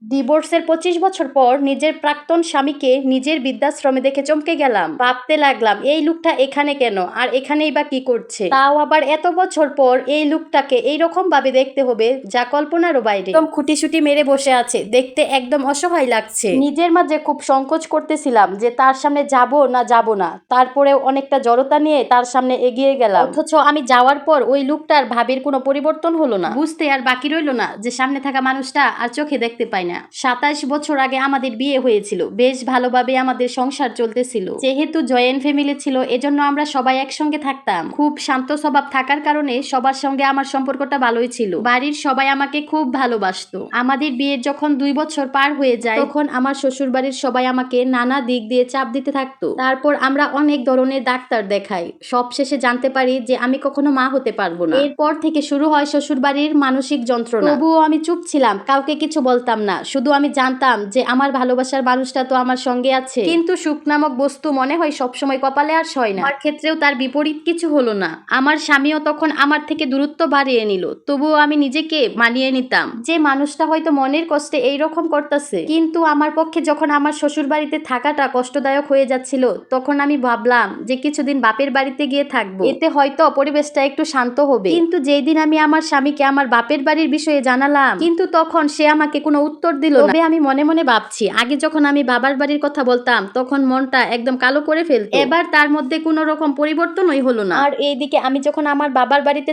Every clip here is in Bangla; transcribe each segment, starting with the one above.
ডিভোর্সের ২৫ বছর পর নিজের প্রাক্তন স্বামীকে নিজের বৃদ্ধাশ্রমে দেখে চমকে গেলাম। ভাবতে লাগলাম এই লোকটা এখানে কেন, আর এখানেই বা কি করছে? তাও আবার এত বছর পর এই লোকটাকে এইরকম ভাবে দেখতে হবে যা কল্পনারও বাইরে। একদম খুঁটিসুটি মেরে বসে আছে, দেখতে একদম অসহায় লাগছে। নিজের মাঝে খুব সংকোচ করতেছিলাম যে তার সামনে যাব না যাব না, তারপরেও অনেকটা জড়তা নিয়ে তার সামনে এগিয়ে গেলাম। অথচ আমি যাওয়ার পর ওই লোকটার ভাবের কোনো পরিবর্তন হলো না। বুঝতে আর বাকি রইল না যে সামনে থাকা মানুষটা আর চোখে দেখতে পাই না। ২৭ বছর আগে আমাদের বিয়ে হয়েছিল, বেশ ভালোভাবে আমাদের সংসার চলতেছিল। যেহেতু জয়েন্ট ফ্যামিলি ছিল, এজন্য আমরা সবাই একসঙ্গে থাকতাম। খুব শান্ত স্বভাব থাকার কারণে সবার সঙ্গে আমার সম্পর্কটা ভালোই ছিল। বাড়ির সবাই আমাকে খুব ভালোবাসতো। আমাদের বিয়ের যখন ২ বছর পার হয়ে যায়, তখন আমার শ্বশুর বাড়ির সবাই আমাকে নানা দিক দিয়ে চাপ দিতে থাকতো। তারপর আমরা অনেক ধরনের ডাক্তার দেখাই, সবশেষে জানতে পারি যে আমি কখনো মা হতে পারবো না। এরপর থেকে শুরু হয় শ্বশুর বাড়ির মানসিক যন্ত্রণা। তবুও আমি চুপ ছিলাম, কাউকে কিছু বলতাম না। শুধু আমি জানতাম যে আমার ভালোবাসার মানুষটা তো আমার সঙ্গে আছে, কিন্তু সুখ নামক বস্তু মনে হয় সবসময় কপালে আর সয় না। আমার ক্ষেত্রেও তার বিপরীত কিছু হলো না। আমার স্বামীও তখন আমার থেকে দূরত্ব বাড়িয়ে নিল, তবুও আমি নিজেকে মানিয়ে নিতাম যে মানুষটা হয়তো মনের কষ্টে এইরকম করতেছে। কিন্তু আমার পক্ষে যখন আমার শ্বশুর বাড়িতে থাকাটা কষ্টদায়ক হয়ে যাচ্ছিল, তখন আমি ভাবলাম যে কিছুদিন বাপের বাড়িতে গিয়ে থাকবো, এতে হয়তো পরিবেশটা একটু শান্ত হবে। কিন্তু যেই দিন আমি আমার স্বামীকে আমার বাপের বাড়ির বিষয়ে জানালাম, কিন্তু তখন সে আমাকে কোনো উত্তর দিল না। তবে আমি মনে মনে ভাবছি, আগে যখন আমি বাবার বাড়ির কথা বলতাম তখন মনটা একদম কালো করে ফেলতো, এবার তার মধ্যে কোনো রকম পরিবর্তনই হলো না। আর এইদিকে আমি যখন আমার বাবার বাড়িতে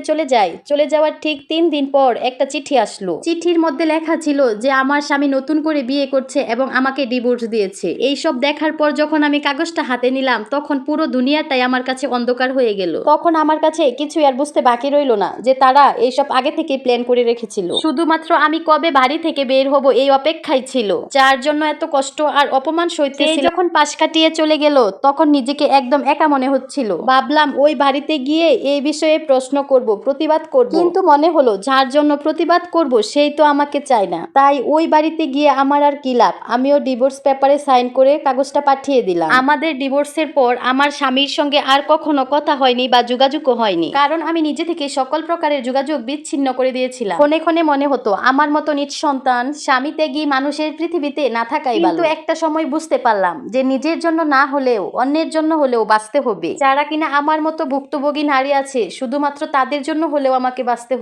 চলে যাওয়ার ঠিক ৩ দিন পর একটা চিঠি আসলো। চিঠির মধ্যে লেখা ছিল যে আমার স্বামী নতুন করে বিয়ে করছে এবং আমাকে ডিভোর্স দিয়েছে। এইসব দেখার পর যখন আমি কাগজটা হাতে নিলাম, তখন পুরো দুনিয়াটাই আমার কাছে অন্ধকার হয়ে গেল। তখন আমার কাছে কিছুই আর বুঝতে বাকি রইল না যে তারা এইসব আগে থেকে প্ল্যান করে রেখেছিল। শুধুমাত্র আমি কবে বাড়ি থেকে বের হব এই অপেক্ষাই ছিল, যার জন্য এত কষ্ট আর অপমান সইতেছি। যখন পাশ কাটিয়ে চলে গেল, তখন নিজেকে একদম একা মনে হচ্ছিল। ভাবলাম ওই বাড়িতে গিয়ে এই বিষয়ে প্রশ্ন করব, প্রতিবাদ করব, কিন্তু মনে হলো যার জন্য প্রতিবাদ করব সেই তো আমাকে চায় না। তাই ওই বাড়িতে গিয়ে আমার আর কি লাভ। আমিও ডিভোর্স পেপারে সাইন করে কাগজটা পাঠিয়ে দিলাম। আমাদের ডিভোর্সের পর আমার স্বামীর সঙ্গে আর কখনো কথা হয়নি বা যোগাযোগও হয়নি, কারণ আমি নিজে থেকে সকল প্রকারের যোগাযোগ বিচ্ছিন্ন করে দিয়েছিলাম। ক্ষণে ক্ষণে মনে হতো আমার মতো নিঃসন্তান স্বামী ত্যাগী মানুষের পৃথিবীতে না থাকাই ভালো। কিন্তু একটা সময় বুঝতে পারলাম যে নিজের জন্য না হলেও অন্যের জন্য হলেও বাঁচতে হবে। যারা কিনা আমার মতো ভুক্তভোগী নারী আছে, শুধুমাত্র তাদের জন্য হলেও আমাকে বাঁচতে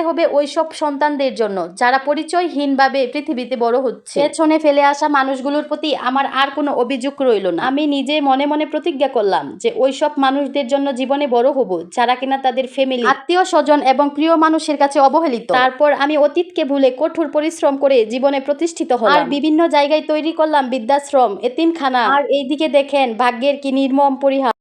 হবে ওইসব সন্তানদের জন্য যারা পরিচয়হীন ভাবে পৃথিবীতে বড় হচ্ছে। পেছনে ফেলে আসা মানুষগুলোর প্রতি আমার আর কোনো অভিযোগ রইল না। আমি নিজে মনে মনে প্রতিজ্ঞা করলাম যে ওইসব মানুষদের জন্য জীবনে বড় হব যারা কিনা তাদের ফ্যামিলি, আত্মীয় স্বজন এবং প্রিয় মানুষের কাছে অবহেলিত। তারপর আমি অতীতকে ভুলে কঠোর পরিশ্রম করে জীবনে প্রতিষ্ঠিত হলাম আর বিভিন্ন জায়গায় তৈরি করলাম বৃদ্ধাশ্রম, এতিমখানা। আর এইদিকে দেখেন ভাগ্যের কি নির্মম পরিহাস।